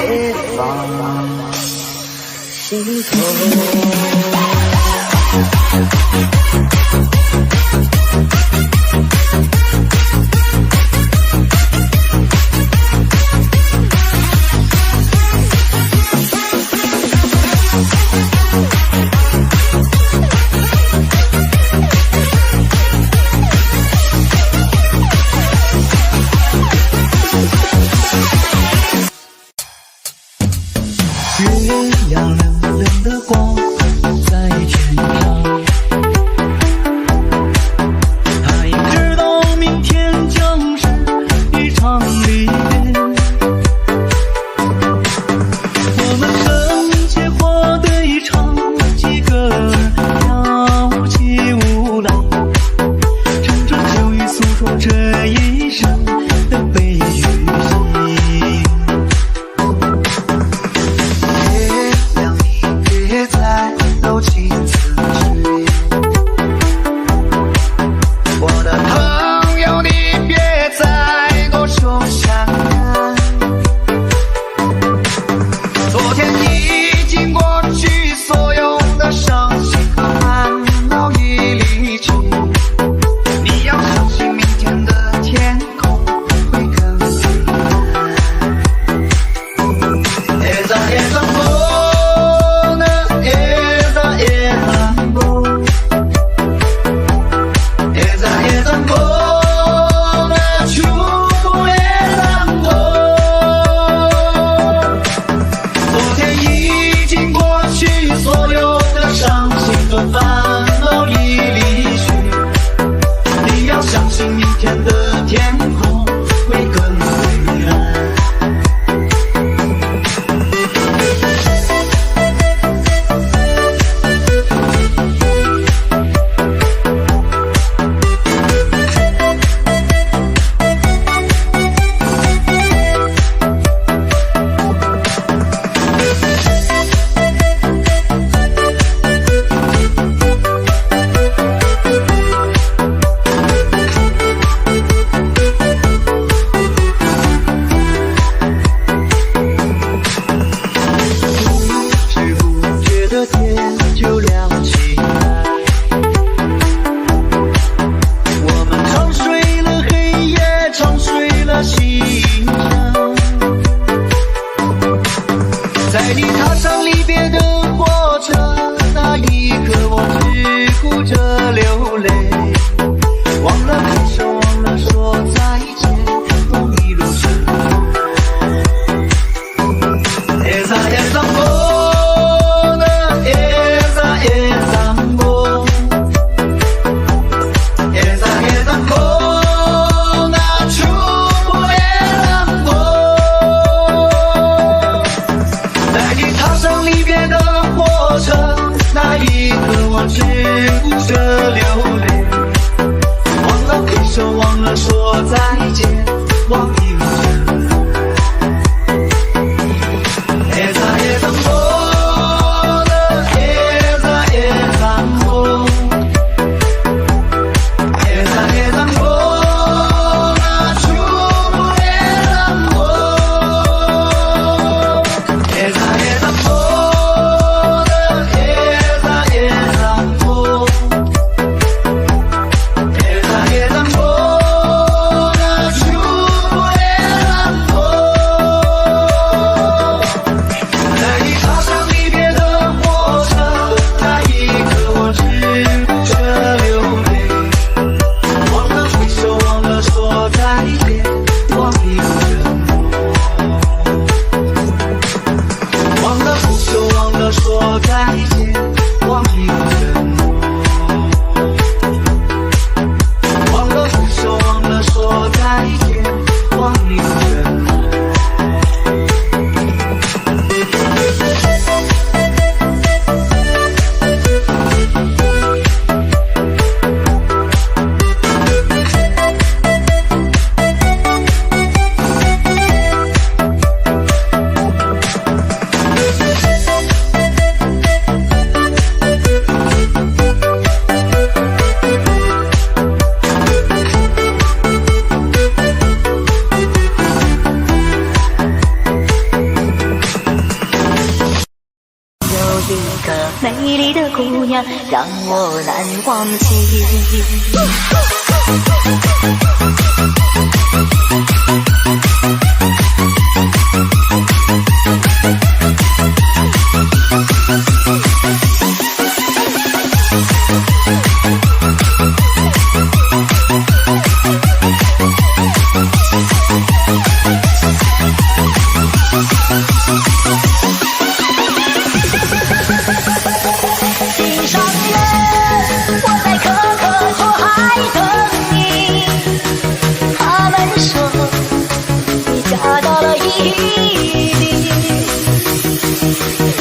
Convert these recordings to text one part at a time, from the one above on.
别放心头。月亮亮亮的光在天上，他也知道明天将是一场离别。我们曾结过对唱，几个人跳起舞来，唱着秋雨诉说这一生的悲与喜。月亮明月在楼琴此美丽的姑娘让我难忘记。心上人，我在可可托海等你。他们说你嫁到了伊犁，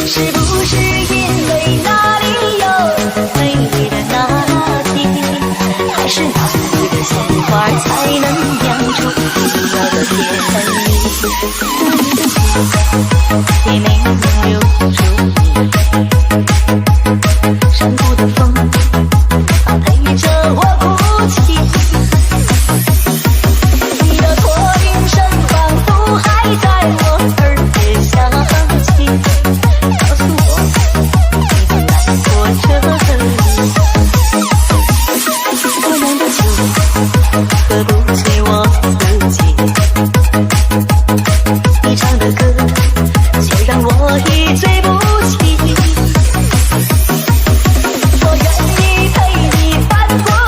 是不是因为那里有美丽的那地，还是那里的鲜花才能酿出美妙的甜蜜？你的心也没能留住你。山谷的风陪着我哭泣，你的驼铃声仿佛还在我耳边响起，告诉我你曾来过这里。我酿的酒喝不醉我自己，你唱的歌却让我一醉不起。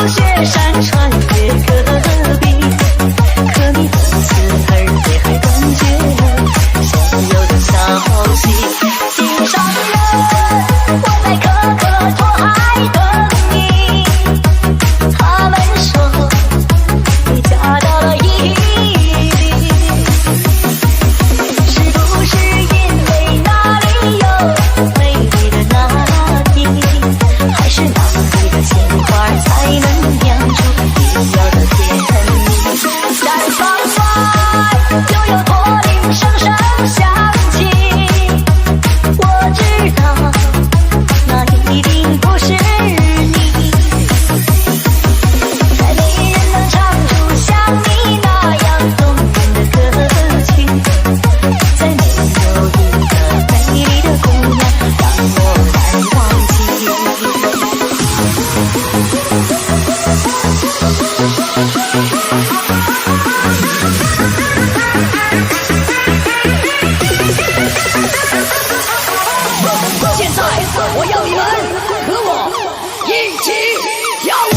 雪山穿越戈壁，可你不辞而别，还断绝所有的消息。心上人，我在可可托海等你。他们说你嫁到了伊犁，是不是因为那里有美丽的那地，还是那里的鲜花才能酿出美妙的甜蜜？毡房外又有驼铃声响起，我知道那一定不是你，再没人能唱出像你那样动人的歌曲，再没有一个美丽的姑娘让我难忘记。现在我要你们和我一起跳舞。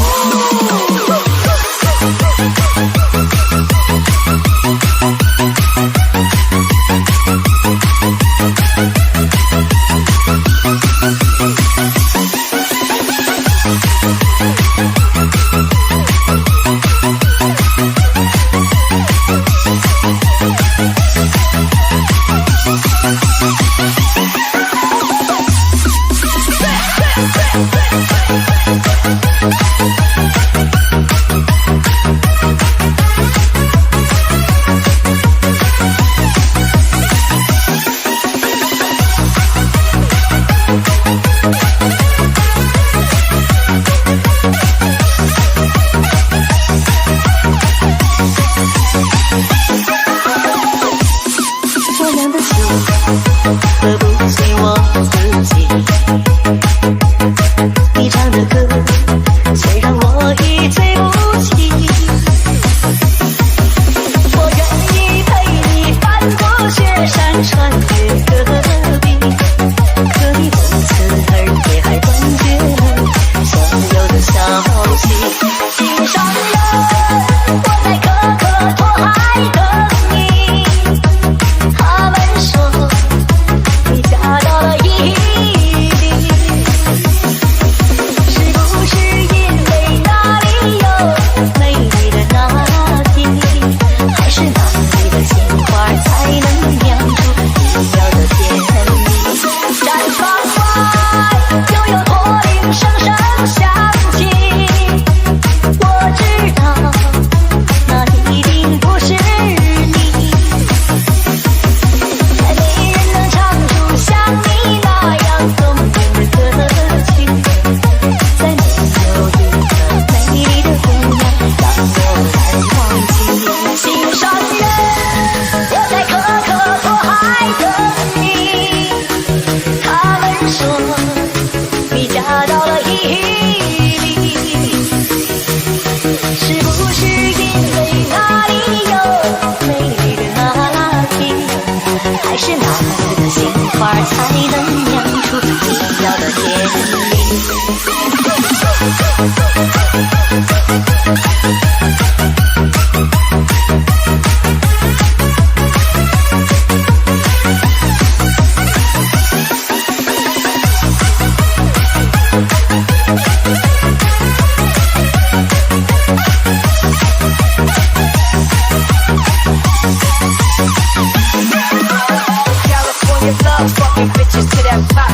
我酿的酒喝不醉我自己，你唱的歌却让我一醉不起。我愿意陪你翻过雪山，穿越戈壁，可你不辞而别，还断绝了所有的消息。心上人，我在可可托海等你。他们说你嫁到了伊犁，是不是因为那里有美丽的那地，还是那里的鲜花才能酿出美妙的甜的心花才能酿出奇妙的甜蜜。Fucking bitches to that pop.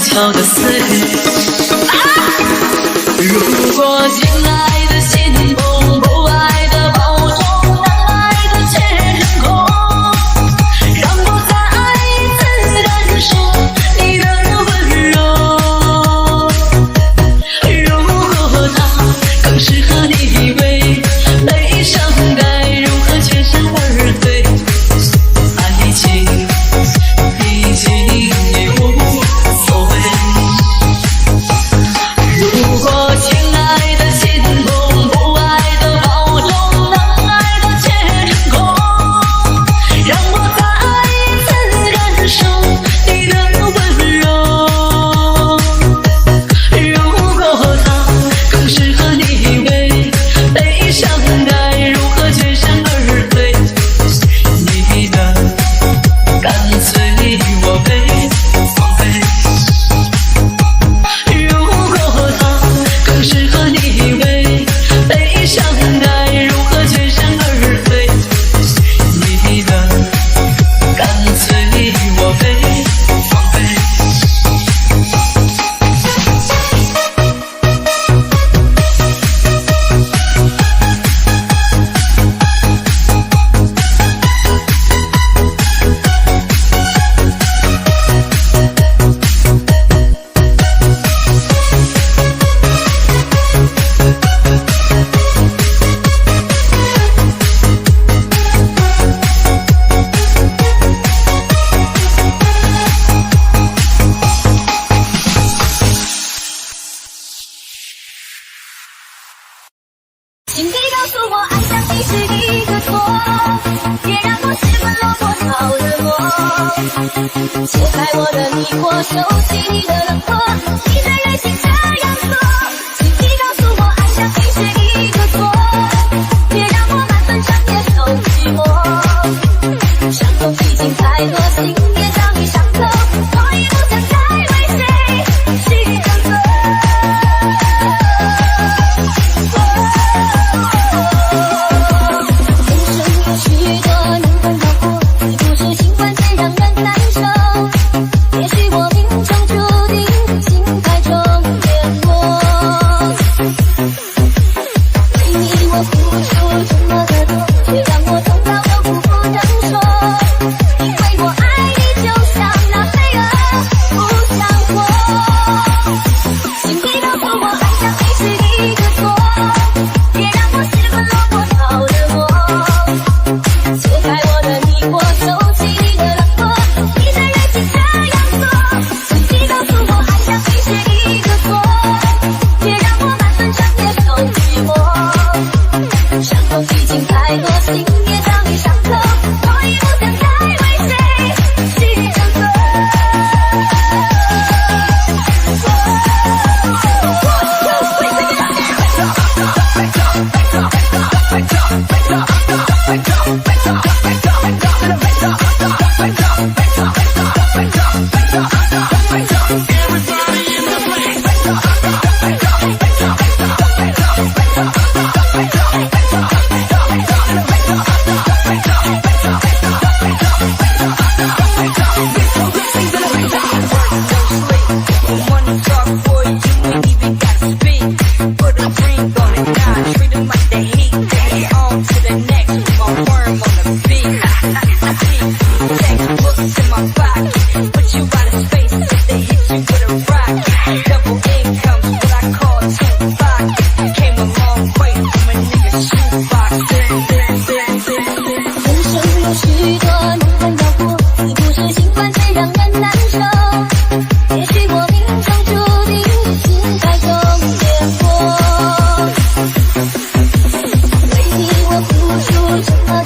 悄的碎。如果亲爱的心痛，不爱的保重，难爱的却成空，让我再次感受你的温柔。如果它更适合你为悲伤该如何全身而退？爱情已经已无所谓。如果亲爱的心痛，不爱的保重，难爱的却成空，让我再次感受你的温柔。如果它更适合你为悲伤该如何全身而退？你的干脆我被放飞。如果它更适合你为悲伤该如何全身而退？你的干脆我被放飞。请你告诉我，爱上你是一个错，别让我失魂落魄逃了我。解开我的迷惑，收起你的冷漠，你的任性这样做。请你告诉我，爱上你是一个错，付出这么的多，却让我痛到有苦不能说。因为我爱你，就像那飞蛾不想活。心里告诉我，爱上你是一个错，别让我失魂落魄着了魔。解开我的迷惑，收起你的冷漠，你的任性这样做。心里告诉我，爱上你是一个错，别让我满分全接受寂寞。伤痛已经太多，心也早已伤透，我已不想再为谁去争夺。这么